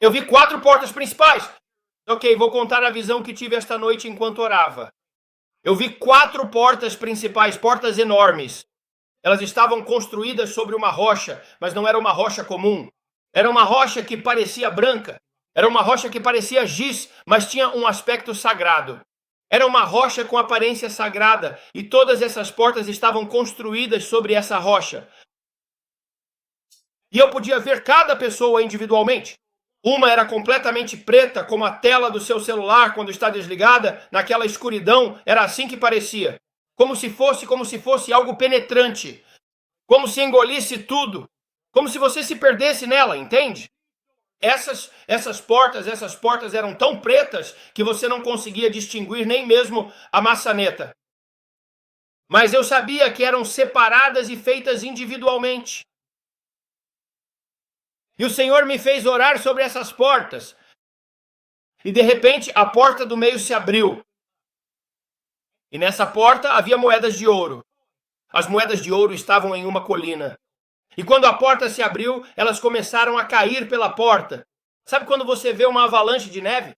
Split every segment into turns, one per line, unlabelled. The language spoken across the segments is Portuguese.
Eu vi 4 portas principais. Ok, vou contar a visão que tive esta noite enquanto orava. Eu vi 4 portas principais, portas enormes. Elas estavam construídas sobre uma rocha, mas não era uma rocha comum. Era uma rocha que parecia branca. Era uma rocha que parecia giz, mas tinha um aspecto sagrado. Era uma rocha com aparência sagrada, e todas essas portas estavam construídas sobre essa rocha. E eu podia ver cada pessoa individualmente. Uma era completamente preta, como a tela do seu celular quando está desligada, naquela escuridão, era assim que parecia. Como se fosse algo penetrante. Como se engolisse tudo. Como se você se perdesse nela, entende? Essas portas eram tão pretas que você não conseguia distinguir nem mesmo a maçaneta. Mas eu sabia que eram separadas e feitas individualmente. E o Senhor me fez orar sobre essas portas. E de repente a porta do meio se abriu. E nessa porta havia moedas de ouro. As moedas de ouro estavam em uma colina. E quando a porta se abriu, elas começaram a cair pela porta. Sabe quando você vê uma avalanche de neve?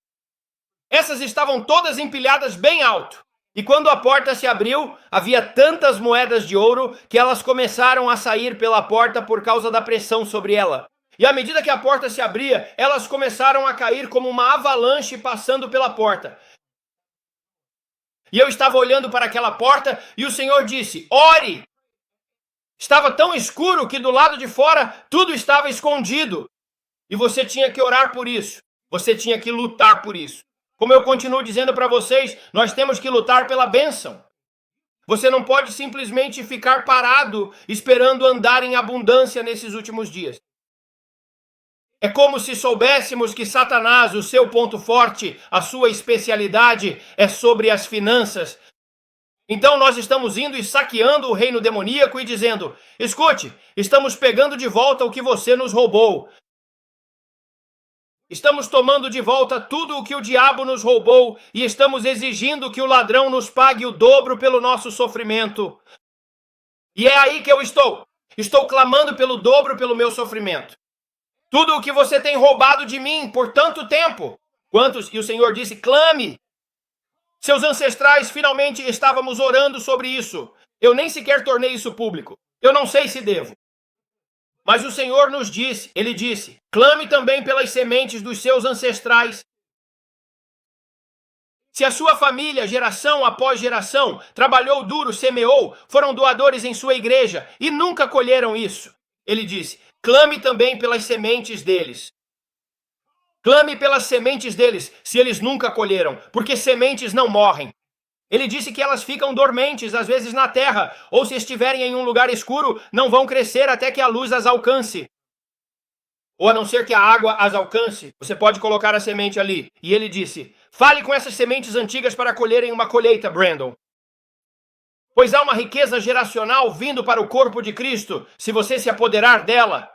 Essas estavam todas empilhadas bem alto. E quando a porta se abriu, havia tantas moedas de ouro que elas começaram a sair pela porta por causa da pressão sobre ela. E à medida que a porta se abria, elas começaram a cair como uma avalanche passando pela porta. E eu estava olhando para aquela porta e o Senhor disse: ore! Estava tão escuro que do lado de fora tudo estava escondido. E você tinha que orar por isso. Você tinha que lutar por isso. Como eu continuo dizendo para vocês, nós temos que lutar pela bênção. Você não pode simplesmente ficar parado esperando andar em abundância nesses últimos dias. É como se soubéssemos que Satanás, o seu ponto forte, a sua especialidade é sobre as finanças. Então nós estamos indo e saqueando o reino demoníaco e dizendo: escute, estamos pegando de volta o que você nos roubou. Estamos tomando de volta tudo o que o diabo nos roubou e estamos exigindo que o ladrão nos pague o dobro pelo nosso sofrimento. E é aí que eu estou. Estou clamando pelo dobro pelo meu sofrimento. Tudo o que você tem roubado de mim por tanto tempo. Quantos? E o Senhor disse: clame. Seus ancestrais finalmente estávamos orando sobre isso. Eu nem sequer tornei isso público. Eu não sei se devo. Mas o Senhor nos disse, Ele disse: clame também pelas sementes dos seus ancestrais. Se a sua família, geração após geração, trabalhou duro, semeou, foram doadores em sua igreja e nunca colheram isso, Ele disse: clame também pelas sementes deles. Clame pelas sementes deles, se eles nunca colheram, porque sementes não morrem. Ele disse que elas ficam dormentes, às vezes na terra, ou se estiverem em um lugar escuro, não vão crescer até que a luz as alcance. Ou a não ser que a água as alcance, você pode colocar a semente ali. E ele disse: fale com essas sementes antigas para colherem uma colheita, Brandon. Pois há uma riqueza geracional vindo para o corpo de Cristo, se você se apoderar dela.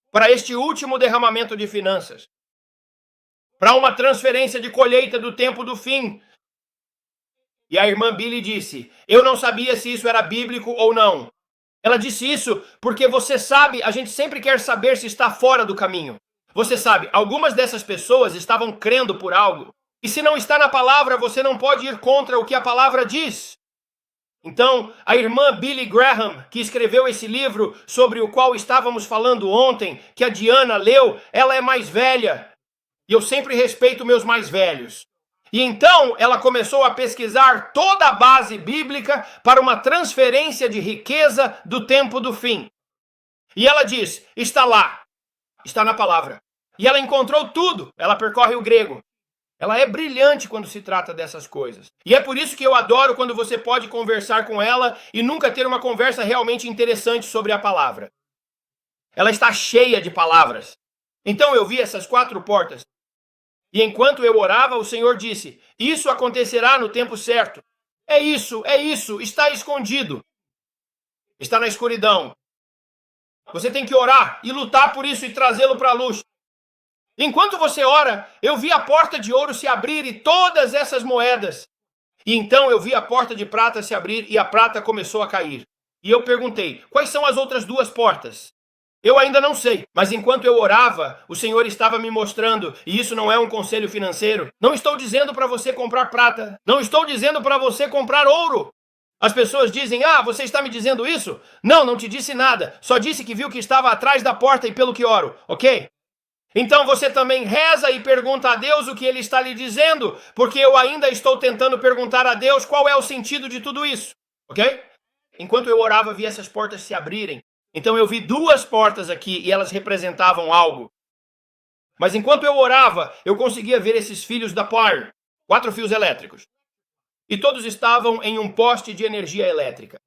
Para este último derramamento de finanças. Para uma transferência de colheita do tempo do fim. E a irmã Billy disse: eu não sabia se isso era bíblico ou não. Ela disse isso porque você sabe, a gente sempre quer saber se está fora do caminho. Você sabe, algumas dessas pessoas estavam crendo por algo. E se não está na palavra, você não pode ir contra o que a palavra diz. Então, a irmã Billy Graham, que escreveu esse livro sobre o qual estávamos falando ontem, que a Diana leu, ela é mais velha. E eu sempre respeito meus mais velhos. E então ela começou a pesquisar toda a base bíblica para uma transferência de riqueza do tempo do fim. E ela diz: está lá, está na palavra. E ela encontrou tudo, ela percorre o grego. Ela é brilhante quando se trata dessas coisas. E é por isso que eu adoro quando você pode conversar com ela e nunca ter uma conversa realmente interessante sobre a palavra. Ela está cheia de palavras. Então eu vi essas 4 portas. E enquanto eu orava, o Senhor disse: isso acontecerá no tempo certo. É isso, está escondido. Está na escuridão. Você tem que orar e lutar por isso e trazê-lo para a luz. Enquanto você ora, eu vi a porta de ouro se abrir e todas essas moedas. E então eu vi a porta de prata se abrir e a prata começou a cair. E eu perguntei: quais são as outras 2 portas? Eu ainda não sei, mas enquanto eu orava, o Senhor estava me mostrando, e isso não é um conselho financeiro. Não estou dizendo para você comprar prata, não estou dizendo para você comprar ouro. As pessoas dizem, você está me dizendo isso? Não, não te disse nada, só disse que viu que estava atrás da porta e pelo que oro, ok? Então você também reza e pergunta a Deus o que Ele está lhe dizendo, porque eu ainda estou tentando perguntar a Deus qual é o sentido de tudo isso, ok? Enquanto eu orava, vi essas portas se abrirem. Então eu vi 2 portas aqui e elas representavam algo. Mas enquanto eu orava, eu conseguia ver esses fios da Power, 4 fios elétricos. E todos estavam em um poste de energia elétrica.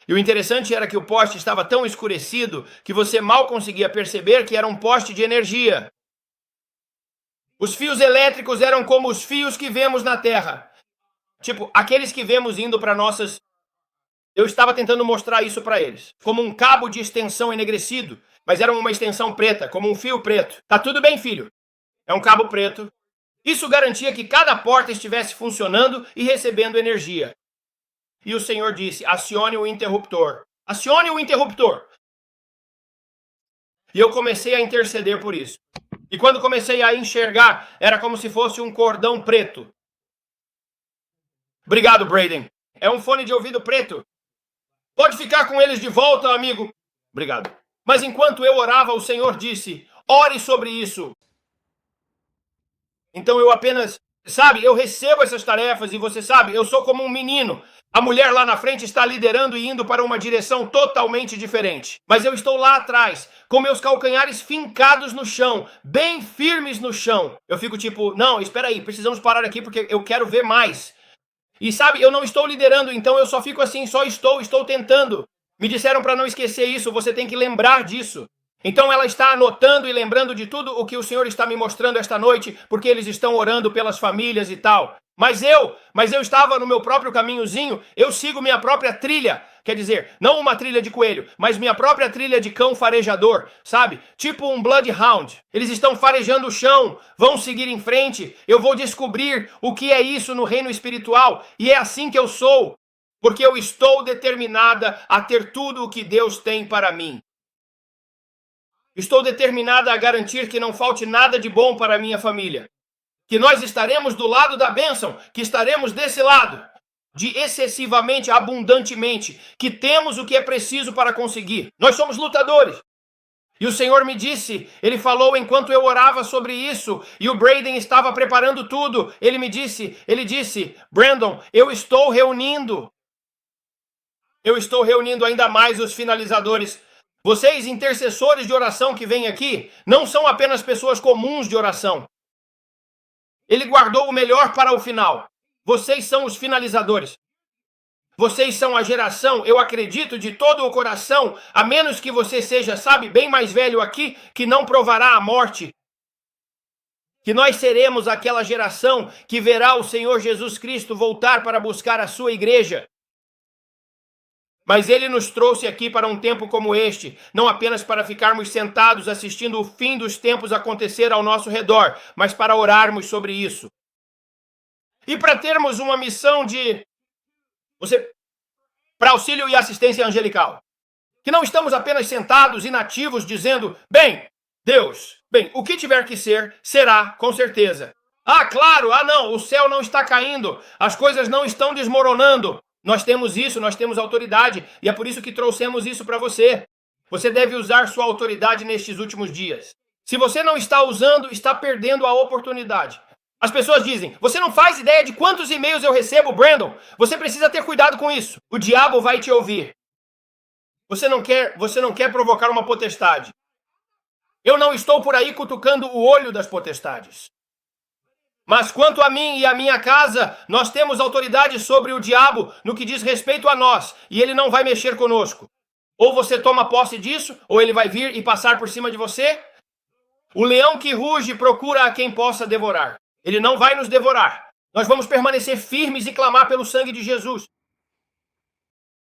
E o interessante era que o poste estava tão escurecido que você mal conseguia perceber que era um poste de energia. Os fios elétricos eram como os fios que vemos na Terra. Tipo, aqueles que vemos indo para nossas... Eu estava tentando mostrar isso para eles. Como um cabo de extensão enegrecido, mas era uma extensão preta, como um fio preto. Tá tudo bem, filho. É um cabo preto. Isso garantia que cada porta estivesse funcionando e recebendo energia. E o Senhor disse, acione o interruptor. Acione o interruptor. E eu comecei a interceder por isso. E quando comecei a enxergar, era como se fosse um cordão preto. Obrigado, Braden. É um fone de ouvido preto. Pode ficar com eles de volta, amigo. Obrigado. Mas enquanto eu orava, o Senhor disse, ore sobre isso. Então eu apenas, eu recebo essas tarefas e você sabe, eu sou como um menino. A mulher lá na frente está liderando e indo para uma direção totalmente diferente. Mas eu estou lá atrás, com meus calcanhares fincados no chão, bem firmes no chão. Eu fico tipo, não, espera aí, precisamos parar aqui porque eu quero ver mais. E eu não estou liderando, então eu só fico assim, estou tentando. Me disseram para não esquecer isso, você tem que lembrar disso. Então ela está anotando e lembrando de tudo o que o Senhor está me mostrando esta noite, porque eles estão orando pelas famílias e tal. Mas eu estava no meu próprio caminhozinho, eu sigo minha própria trilha. Quer dizer, não uma trilha de coelho, mas minha própria trilha de cão farejador, sabe? Tipo um bloodhound. Eles estão farejando o chão, vão seguir em frente. Eu vou descobrir o que é isso no reino espiritual. E é assim que eu sou, porque eu estou determinada a ter tudo o que Deus tem para mim. Estou determinada a garantir que não falte nada de bom para a minha família. Que nós estaremos do lado da bênção, que estaremos desse lado, de excessivamente, abundantemente, que temos o que é preciso para conseguir. Nós somos lutadores. E o Senhor me disse, Ele falou enquanto eu orava sobre isso, e o Braden estava preparando tudo. Ele disse, Brandon, eu estou reunindo ainda mais os finalizadores. Vocês, intercessores de oração que vêm aqui, não são apenas pessoas comuns de oração. Ele guardou o melhor para o final. Vocês são os finalizadores. Vocês são a geração, eu acredito de todo o coração, a menos que você seja, bem mais velho aqui, que não provará a morte. Que nós seremos aquela geração que verá o Senhor Jesus Cristo voltar para buscar a sua igreja. Mas Ele nos trouxe aqui para um tempo como este, não apenas para ficarmos sentados assistindo o fim dos tempos acontecer ao nosso redor, mas para orarmos sobre isso. E para termos uma missão para auxílio e assistência angelical. Que não estamos apenas sentados inativos dizendo, Deus, o que tiver que ser, será, com certeza. Claro, não, o céu não está caindo, as coisas não estão desmoronando. Nós temos isso, nós temos autoridade, e é por isso que trouxemos isso para você. Você deve usar sua autoridade nestes últimos dias. Se você não está usando, está perdendo a oportunidade. As pessoas dizem, você não faz ideia de quantos e-mails eu recebo, Brandon. Você precisa ter cuidado com isso. O diabo vai te ouvir. Você não quer provocar uma potestade. Eu não estou por aí cutucando o olho das potestades. Mas quanto a mim e a minha casa, nós temos autoridade sobre o diabo no que diz respeito a nós, e ele não vai mexer conosco. Ou você toma posse disso, ou ele vai vir e passar por cima de você. O leão que ruge procura a quem possa devorar. Ele não vai nos devorar. Nós vamos permanecer firmes e clamar pelo sangue de Jesus.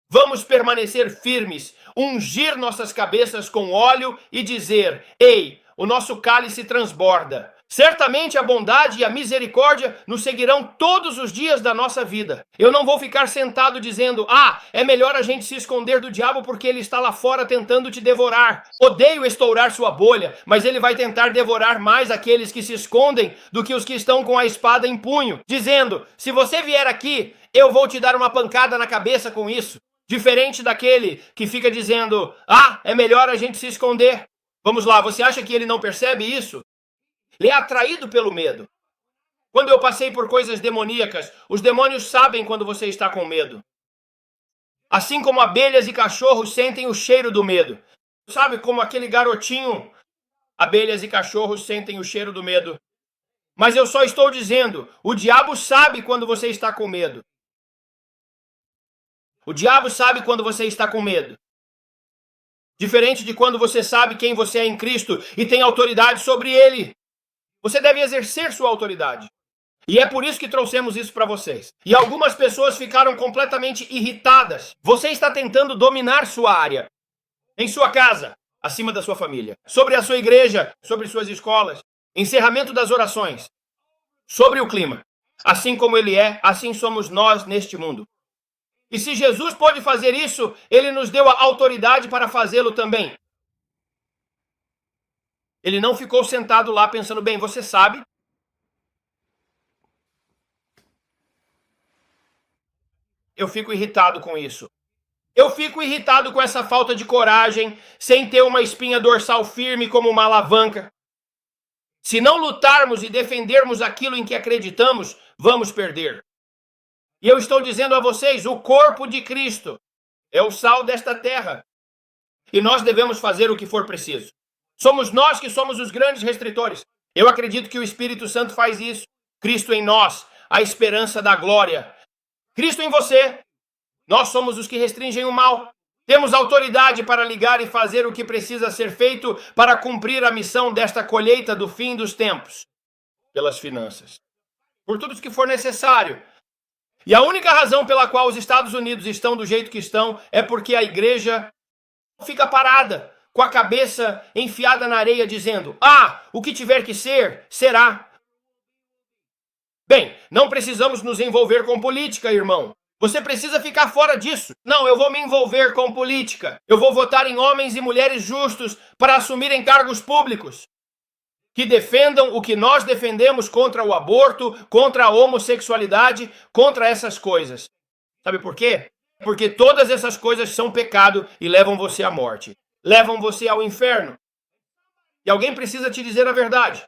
Vamos permanecer firmes, ungir nossas cabeças com óleo e dizer, ei, o nosso cálice transborda. Certamente a bondade e a misericórdia nos seguirão todos os dias da nossa vida. Eu não vou ficar sentado dizendo, é melhor a gente se esconder do diabo porque ele está lá fora tentando te devorar. Odeio estourar sua bolha, mas ele vai tentar devorar mais aqueles que se escondem do que os que estão com a espada em punho, dizendo, se você vier aqui, eu vou te dar uma pancada na cabeça com isso. Diferente daquele que fica dizendo, é melhor a gente se esconder. Vamos lá, você acha que ele não percebe isso? Ele é atraído pelo medo. Quando eu passei por coisas demoníacas, os demônios sabem quando você está com medo. Assim como abelhas e cachorros sentem o cheiro do medo. Sabe como aquele garotinho, abelhas e cachorros sentem o cheiro do medo. Mas eu só estou dizendo, o diabo sabe quando você está com medo. O diabo sabe quando você está com medo. Diferente de quando você sabe quem você é em Cristo e tem autoridade sobre ele. Você deve exercer sua autoridade. E é por isso que trouxemos isso para vocês. E algumas pessoas ficaram completamente irritadas. Você está tentando dominar sua área. Em sua casa, acima da sua família. Sobre a sua igreja, sobre suas escolas. Encerramento das orações. Sobre o clima. Assim como ele é, assim somos nós neste mundo. E se Jesus pode fazer isso, ele nos deu a autoridade para fazê-lo também. Ele não ficou sentado lá pensando, bem, você sabe. Eu fico irritado com isso. Eu fico irritado com essa falta de coragem, sem ter uma espinha dorsal firme como uma alavanca. Se não lutarmos e defendermos aquilo em que acreditamos, vamos perder. E eu estou dizendo a vocês, o corpo de Cristo é o sal desta terra. E nós devemos fazer o que for preciso. Somos nós que somos os grandes restritores. Eu acredito que o Espírito Santo faz isso. Cristo em nós, a esperança da glória. Cristo em você. Nós somos os que restringem o mal. Temos autoridade para ligar e fazer o que precisa ser feito para cumprir a missão desta colheita do fim dos tempos. Pelas finanças. Por tudo o que for necessário. E a única razão pela qual os Estados Unidos estão do jeito que estão é porque a igreja fica parada, com a cabeça enfiada na areia, dizendo, o que tiver que ser, será. Bem, não precisamos nos envolver com política, irmão. Você precisa ficar fora disso. Não, eu vou me envolver com política. Eu vou votar em homens e mulheres justos para assumirem cargos públicos. Que defendam o que nós defendemos contra o aborto, contra a homossexualidade, contra essas coisas. Sabe por quê? Porque todas essas coisas são pecado e levam você à morte. Levam você ao inferno. E alguém precisa te dizer a verdade.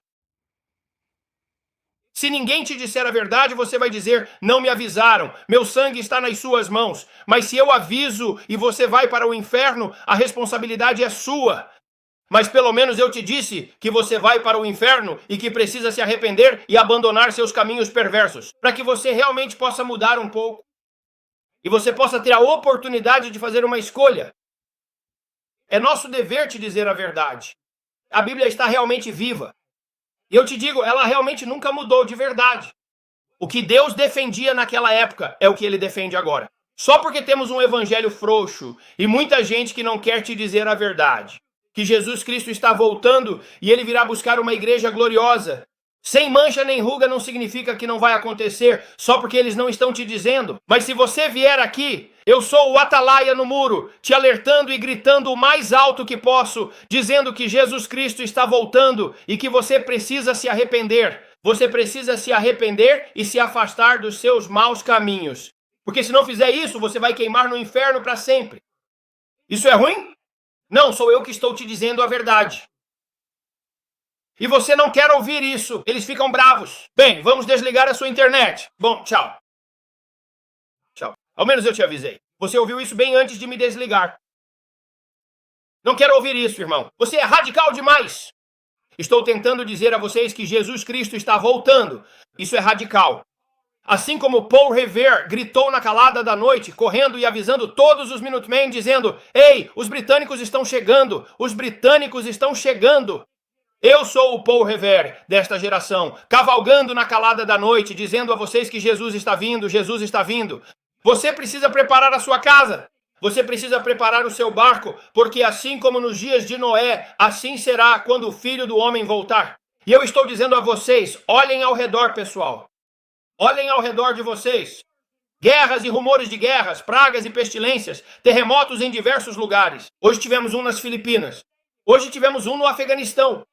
Se ninguém te disser a verdade, você vai dizer, não me avisaram, meu sangue está nas suas mãos. Mas se eu aviso e você vai para o inferno, a responsabilidade é sua. Mas pelo menos eu te disse que você vai para o inferno e que precisa se arrepender e abandonar seus caminhos perversos, para que você realmente possa mudar um pouco. E você possa ter a oportunidade de fazer uma escolha. É nosso dever te dizer a verdade. A Bíblia está realmente viva. E eu te digo, ela realmente nunca mudou de verdade. O que Deus defendia naquela época é o que ele defende agora. Só porque temos um evangelho frouxo e muita gente que não quer te dizer a verdade, que Jesus Cristo está voltando e ele virá buscar uma igreja gloriosa. Sem mancha nem ruga não significa que não vai acontecer, só porque eles não estão te dizendo. Mas se você vier aqui, eu sou o atalaia no muro, te alertando e gritando o mais alto que posso, dizendo que Jesus Cristo está voltando e que você precisa se arrepender. Você precisa se arrepender e se afastar dos seus maus caminhos. Porque se não fizer isso, você vai queimar no inferno para sempre. Isso é ruim? Não, sou eu que estou te dizendo a verdade. E você não quer ouvir isso. Eles ficam bravos. Bem, vamos desligar a sua internet. Bom, tchau. Tchau. Ao menos eu te avisei. Você ouviu isso bem antes de me desligar. Não quero ouvir isso, irmão. Você é radical demais. Estou tentando dizer a vocês que Jesus Cristo está voltando. Isso é radical. Assim como Paul Revere gritou na calada da noite, correndo e avisando todos os Minutemen, dizendo, ei, os britânicos estão chegando. Os britânicos estão chegando. Eu sou o Paul Revere desta geração, cavalgando na calada da noite, dizendo a vocês que Jesus está vindo, Jesus está vindo. Você precisa preparar a sua casa, você precisa preparar o seu barco, porque assim como nos dias de Noé, assim será quando o Filho do Homem voltar. E eu estou dizendo a vocês, olhem ao redor, pessoal. Olhem ao redor de vocês. Guerras e rumores de guerras, pragas e pestilências, terremotos em diversos lugares. Hoje tivemos um nas Filipinas. Hoje tivemos um no Afeganistão.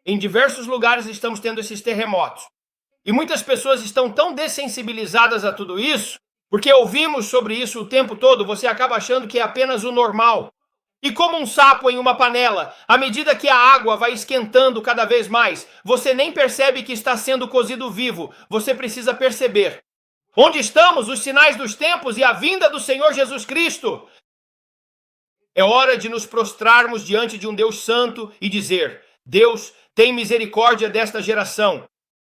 Em diversos lugares estamos tendo esses terremotos. E muitas pessoas estão tão dessensibilizadas a tudo isso, porque ouvimos sobre isso o tempo todo, você acaba achando que é apenas o normal. E como um sapo em uma panela, à medida que a água vai esquentando cada vez mais, você nem percebe que está sendo cozido vivo, você precisa perceber. Onde estamos? Os sinais dos tempos e a vinda do Senhor Jesus Cristo. É hora de nos prostrarmos diante de um Deus santo e dizer: Deus, tem misericórdia desta geração.